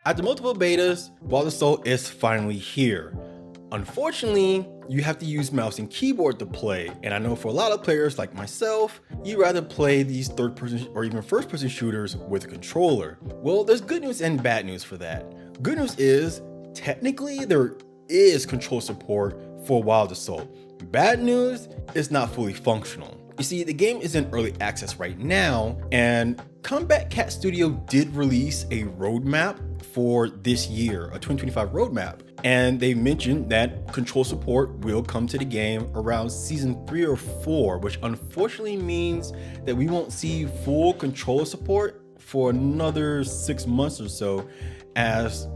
After multiple betas, Wild Assault is finally here. Unfortunately, you have to use mouse and keyboard to play, and I know for a lot of players like myself, you'd rather play these third-person or even first-person shooters with a controller. Well, there's good news and bad news for that. Good news is, technically there is control support for Wild Assault. Bad news, it's not fully functional. You see, the game is in early access right now, and Combat Cat Studio did release a roadmap for this year, a 2025 roadmap, and they mentioned that control support will come to the game around season 3 or 4, which unfortunately means that we won't see full controller support for another 6 months or so, as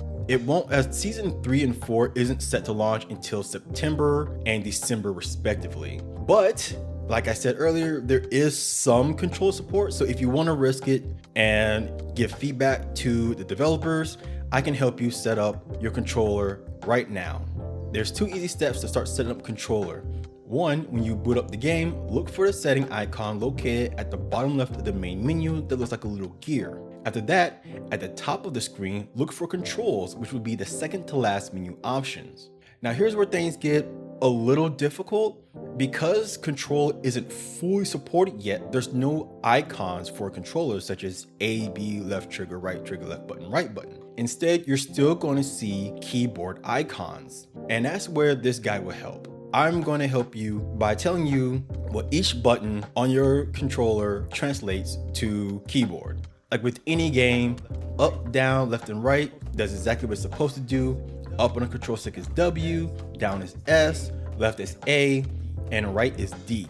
season 3 and 4 isn't set to launch until September and December respectively. But like I said earlier, there is some control support, so if you want to risk it and give feedback to the developers, I can help you set up your controller right now. There's 2 easy steps to start setting up a controller. One, when you boot up the game, look for the setting icon located at the bottom left of the main menu that looks like a little gear. After that, at the top of the screen, look for controls, which would be the second to last menu options. Now here's where things get a little difficult. Because control isn't fully supported yet, there's no icons for controllers such as A, B, left trigger, left button, right button. Instead, you're still going to see keyboard icons. And that's where this guide will help. I'm going to help you by telling you what each button on your controller translates to keyboard. Like with any game, up, down, left, and right does exactly what it's supposed to do. Up on a control stick is W, down is S, left is A, and right is D.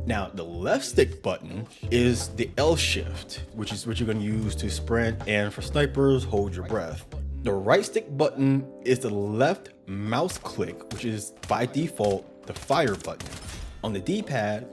Now, the left stick button is the L shift, which is what you're going to use to sprint, and for snipers, hold your breath. The right stick button is the left mouse click, which is by default the fire button. On the D-pad,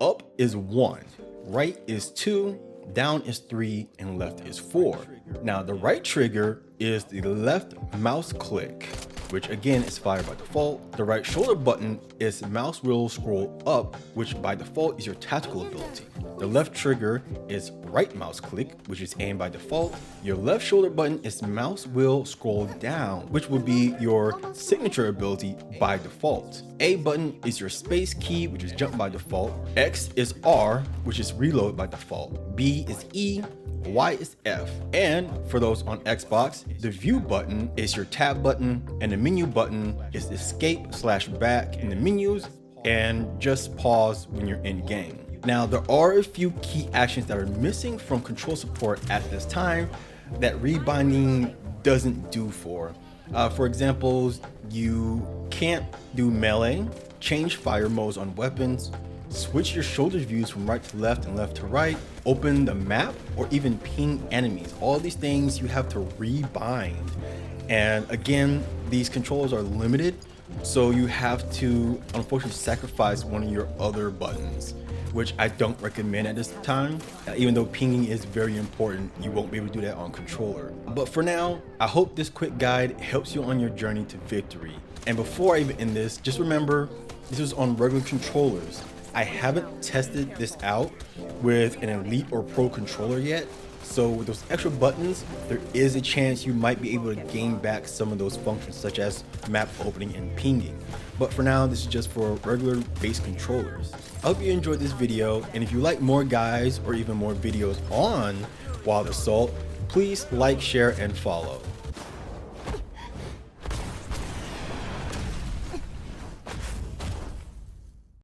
up is 1, right is 2, down is 3, and left is 4. Now, the right trigger is the left mouse click, which again is fire by default. The right shoulder button is mouse wheel scroll up, which by default is your tactical ability. The left trigger is right mouse click, which is aim by default. Your left shoulder button is mouse wheel scroll down, which will be your signature ability by default. A button is your space key, which is jump by default. X is R, which is reload by default. B is E, Y is F. And for those on Xbox, the view button is your tab button, and the menu button is escape/back in the menus, and just pause when you're in game. Now, there are a few key actions that are missing from control support at this time that rebinding doesn't do for. For example, you can't do melee, change fire modes on weapons, switch your shoulder views from right to left and left to right, open the map, or even ping enemies. All these things you have to rebind. And again, these controllers are limited, so you have to unfortunately sacrifice one of your other buttons, which I don't recommend at this time. Even though pinging is very important, you won't be able to do that on controller. But for now, I hope this quick guide helps you on your journey to victory. And before I even end this, just remember, this is on regular controllers. I haven't tested this out with an Elite or Pro controller yet, so with those extra buttons, there is a chance you might be able to gain back some of those functions such as map opening and pinging. But for now, this is just for regular base controllers. I hope you enjoyed this video, and if you like more guides or even more videos on Wild Assault, please like, share, and follow.